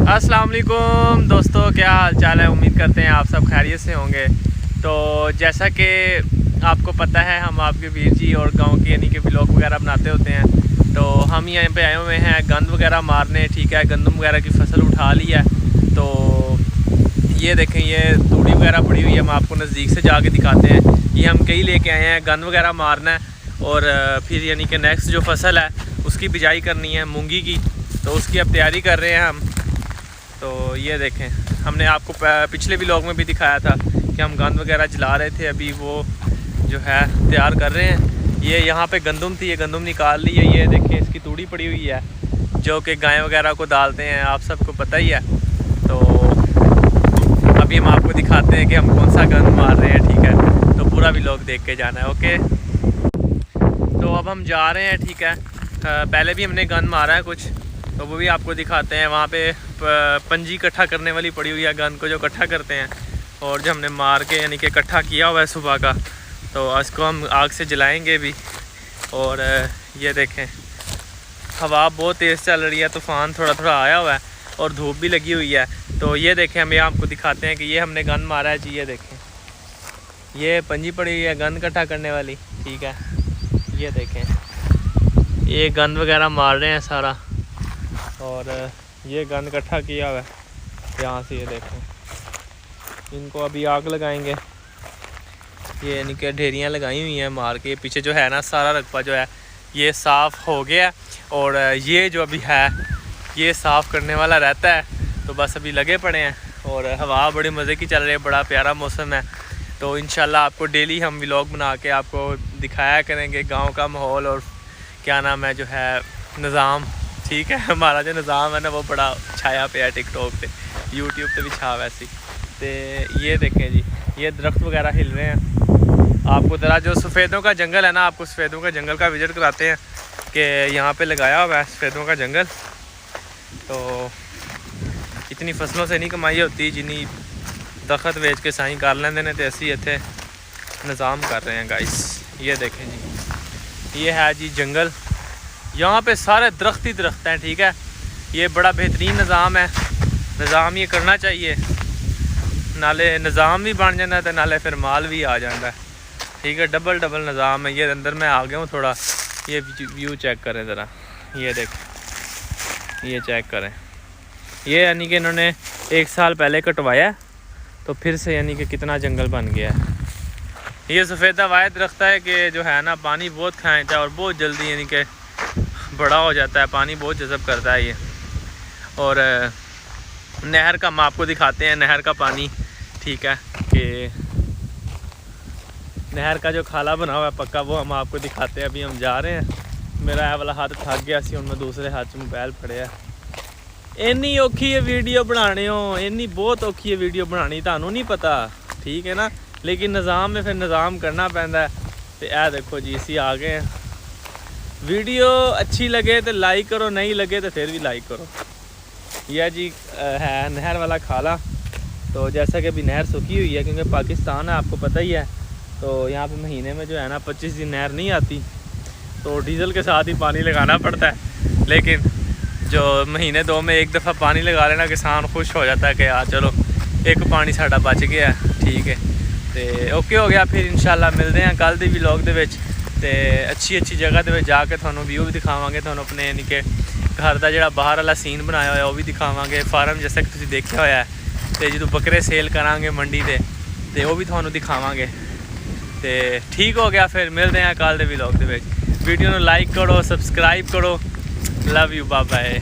अस्सलाम वालेकुम दोस्तों, क्या हाल चाल है। उम्मीद करते हैं आप सब खैरियत से होंगे। तो जैसा कि आपको पता है, हम आपके वीर जी और गांव के यानी कि व्लॉग वगैरह बनाते होते हैं। तो हम यहाँ पे आए हुए हैं गंद वगैरह मारने। ठीक है, गंदम वगैरह की फसल उठा ली है। तो ये देखें, ये तूड़ी वगैरह पड़ी हुई है। हम आपको नज़दीक से जाके दिखाते हैं। ये हम कहीं लेके आए हैं, गंद वगैरह मारना है और फिर यानी कि नेक्स्ट जो फसल है उसकी बिजाई करनी है मूंगी की। तो उसकी अब तैयारी कर रहे हैं हम। तो ये देखें, हमने आपको पिछले व्लॉग में भी दिखाया था कि हम गंद वगैरह जला रहे थे। अभी वो जो है तैयार कर रहे हैं। ये यहाँ पे गंदम थी, ये गंदम निकाल ली है। ये देखें, इसकी तूड़ी पड़ी हुई है जो कि गाय वगैरह को डालते हैं, आप सबको पता ही है। तो अभी हम आपको दिखाते हैं कि हम कौन सा गंद मार रहे हैं। ठीक है, तो पूरा व्लॉग देख के जाना है। ओके, तो अब हम जा रहे हैं। ठीक है, पहले भी हमने गंद मारा है कुछ, तो वो भी आपको दिखाते हैं। वहाँ पे पंजी इकट्ठा करने वाली पड़ी हुई है, गंद को जो इकट्ठा करते हैं। और जो हमने मार के यानी कि इकट्ठा किया हुआ है सुबह का, तो इसको हम आग से जलाएंगे भी। और ये देखें, हवा बहुत तेज़ चल रही है, तूफ़ान थोड़ा थोड़ा आया हुआ है और धूप भी लगी हुई है। तो ये देखें, हम ये आपको दिखाते हैं कि ये हमने गंद मारा है जी। ये देखें, ये पंजी पड़ी हुई है गंद इकट्ठा करने वाली। ठीक है, ये देखें, ये गंद वगैरह मार रहे हैं सारा। और ये गंद इकट्ठा किया हुआ है यहाँ से। ये देखें, इनको अभी आग लगाएंगे। ये यानी कि ढेरियाँ लगाई हुई हैं मार के। पीछे जो है ना, सारा रकबा जो है ये साफ़ हो गया। और ये जो अभी है ये साफ़ करने वाला रहता है। तो बस अभी लगे पड़े हैं और हवा बड़े मज़े की चल रही है, बड़ा प्यारा मौसम है। तो इंशाल्लाह आपको डेली हम व्लॉग बना के आपको दिखाया करेंगे गाँव का माहौल और क्या नाम है जो है निज़ाम। ठीक है, हमारा जो निज़ाम है ना वो बड़ा छाया पे है टिकटॉक पे, यूट्यूब पे भी छा वैसी। तो ये देखें जी, ये दरख्त वगैरह हिल रहे हैं। आपको ज़रा जो सफ़ेदों का जंगल है ना, आपको सफ़ेदों का जंगल का विज़िट कराते हैं कि यहाँ पे लगाया हुआ है सफ़ेदों का जंगल। तो इतनी फसलों से नहीं कमाई होती जिन्नी दरख्त बेच के साई कर लेंदे ने। तो ऐसी इतने निज़ाम कर रहे हैं गाइस। ये देखें जी, ये है जी जंगल, यहाँ पे सारे दरख्त ही दरख्त हैं। ठीक है, ये बड़ा बेहतरीन निज़ाम है। निज़ाम ये करना चाहिए, नाले निज़ाम भी बन जाना है तो नाले फिर माल भी आ जाता है। ठीक है, डबल डबल निज़ाम है। ये अंदर मैं आ गया हूँ थोड़ा, ये व्यू चेक करें ज़रा। ये देखें, ये चेक करें, ये यानी कि इन्होंने 1 साल पहले कटवाया, तो फिर से यानी कि कितना जंगल बन गया है। ये सफ़ेदा वायद दरख्त है कि जो है ना पानी बहुत खींचता है और बहुत जल्दी यानी कि बड़ा हो जाता है, पानी बहुत जज़ब करता है ये। और नहर का हम आपको दिखाते हैं, नहर का पानी। ठीक है, कि नहर का जो खाला बना हुआ है पक्का, वो हम आपको दिखाते हैं। अभी हम जा रहे हैं। मेरा यह वाला हाथ थक गया सी, मैं दूसरे हाथ से मोबाइल फड़िया। इन्नी औखी है वीडियो बनाने हो, इन्नी बहुत औखी है वीडियो बनानी, थानू नहीं पता। ठीक है ना, लेकिन निज़ाम में फिर निज़ाम करना पैंदा है। तो यह देखो जी, इसी आ गए हैं। वीडियो अच्छी लगे तो लाइक करो, नहीं लगे तो फिर भी लाइक करो। यह जी है नहर वाला खाला। तो जैसा कि अभी नहर सूखी हुई है क्योंकि पाकिस्तान है, आपको पता ही है। तो यहाँ पे महीने में जो है ना 25 दिन नहर नहीं आती, तो डीज़ल के साथ ही पानी लगाना पड़ता है। लेकिन जो महीने 2 में 1 दफ़ा पानी लगा लेना, किसान खुश हो जाता है कि यार चलो एक पानी साड़ा बच गया। ठीक है, तो ओके हो गया। फिर इंशाल्लाह मिलते हैं कल के व्लॉग दे विच। ते अच्छी अच्छी जगह दे विच जाके थानू व्यू भी दिखावांगे, थानू अपने यानी कि घर का जो बाहर वाला सीन बनाया हुआ वो भी दिखावांगे। फार्म जैसा कि तुसीं देखा होया है। तो जो बकरे सेल करांगे मंडी दे, ते वो भी थानू दिखावांगे। तो ठीक हो गया, फिर मिलते हैं कल के व्लॉग दे विच। वीडियो नू लाइक करो, सबसक्राइब करो। Love you, bye bye.